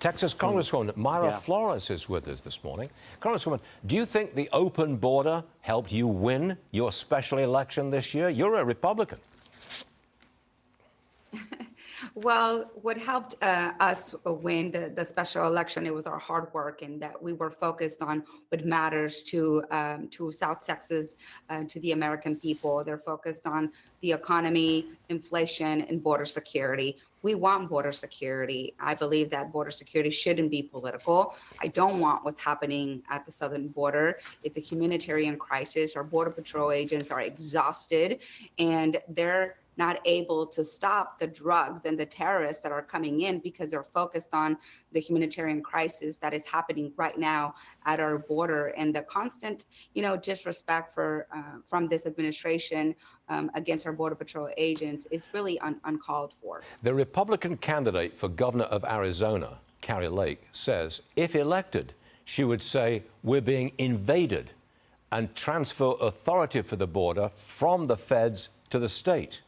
Texas Congresswoman Myra Flores is with us this morning. Congresswoman, do you think the open border helped you win your special election this year? You're a Republican. Well, what helped us win the special election, it was our hard work and that we were focused on what matters to South Texas, to the American people. They're focused on the economy, inflation, and border security. We want border security. I believe that border security shouldn't be political. I don't want what's happening at the southern border. It's a humanitarian crisis. Our Border Patrol agents are exhausted, and they're not able to stop the drugs and the terrorists that are coming in because they're focused on the humanitarian crisis that is happening right now at our border, and the constant, disrespect from this administration against our Border Patrol agents is really uncalled for. The Republican candidate for governor of Arizona, Kari Lake, says if elected, she would say we're being invaded and transfer authority for the border from the feds to the state.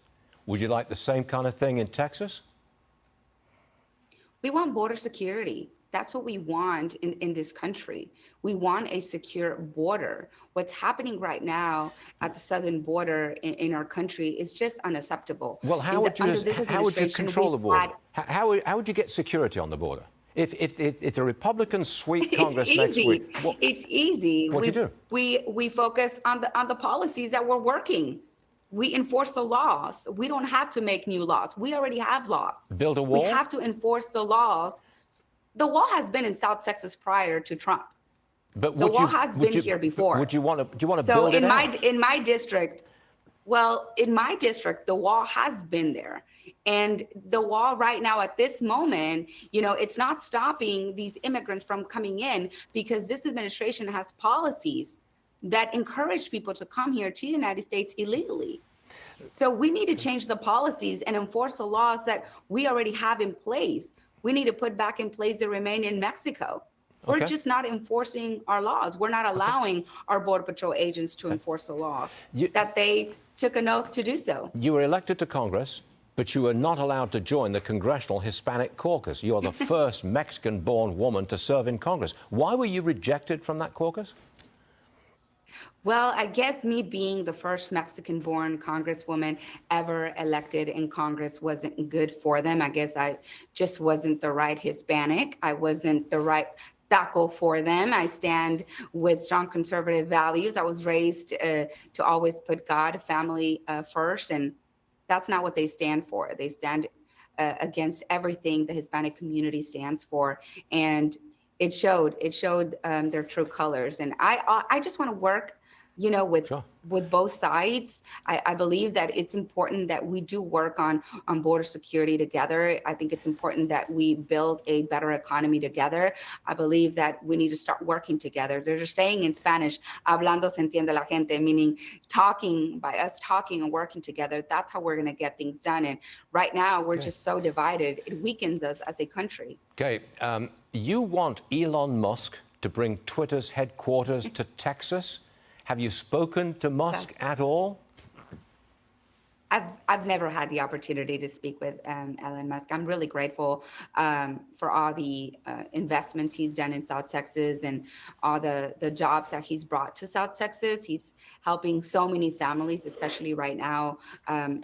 Would you like the same kind of thing in Texas? We want border security. That's what we want in this country. We want a secure border. What's happening right now at the southern border in our country is just unacceptable. Well, how would you control the border? How would you get security on the border? If the Republicans sweep Congress next week, it's easy. What do you do? We focus on the policies that were working. We enforce the laws. We don't have to make new laws. We already have laws. Build a wall? We have to enforce the laws. The wall has been in South Texas prior to Trump. But the wall has been here before. Do you want to build it out? In my district, the wall has been there. And the wall right now at this moment, it's not stopping these immigrants from coming in because this administration has policies that encourage people to come here to the United States illegally. So we need to change the policies and enforce the laws that we already have in place. We need to put back in place that remain in Mexico. We're just not enforcing our laws. We're not allowing our Border Patrol agents to enforce the laws that they took an oath to do so. You were elected to Congress, but you were not allowed to join the Congressional Hispanic Caucus. You're the first Mexican-born woman to serve in Congress. Why were you rejected from that caucus? Well, I guess me being the first Mexican-born congresswoman ever elected in Congress wasn't good for them. I guess I just wasn't the right Hispanic. I wasn't the right taco for them. I stand with strong conservative values. I was raised to always put God, family first, and that's not what they stand for. They stand against everything the Hispanic community stands for, and it showed their true colors. And I just want to work with both sides. I believe that it's important that we do work on border security together. I think it's important that we build a better economy together. I believe that we need to start working together. They're just saying in Spanish, hablando se entiende la gente, meaning by us talking and working together, that's how we're going to get things done. And right now, we're just so divided. It weakens us as a country. Okay, you want Elon Musk to bring Twitter's headquarters to Texas. Have you spoken to Musk at all? I've never had the opportunity to speak with Elon Musk. I'm really grateful for all the investments he's done in South Texas and all the jobs that he's brought to South Texas. He's helping so many families, especially right now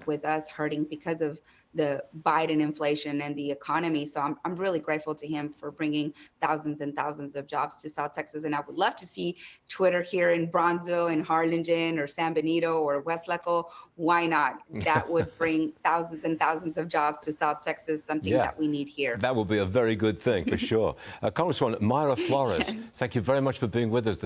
with us hurting because of the Biden inflation and the economy. So I'm really grateful to him for bringing thousands and thousands of jobs to South Texas. And I would love to see Twitter here in Bronzeville and Harlingen or San Benito or Westlaco. Why not? That would bring thousands and thousands of jobs to South Texas, something that we need here. That would be a very good thing, for sure. Congresswoman Myra Flores, thank you very much for being with us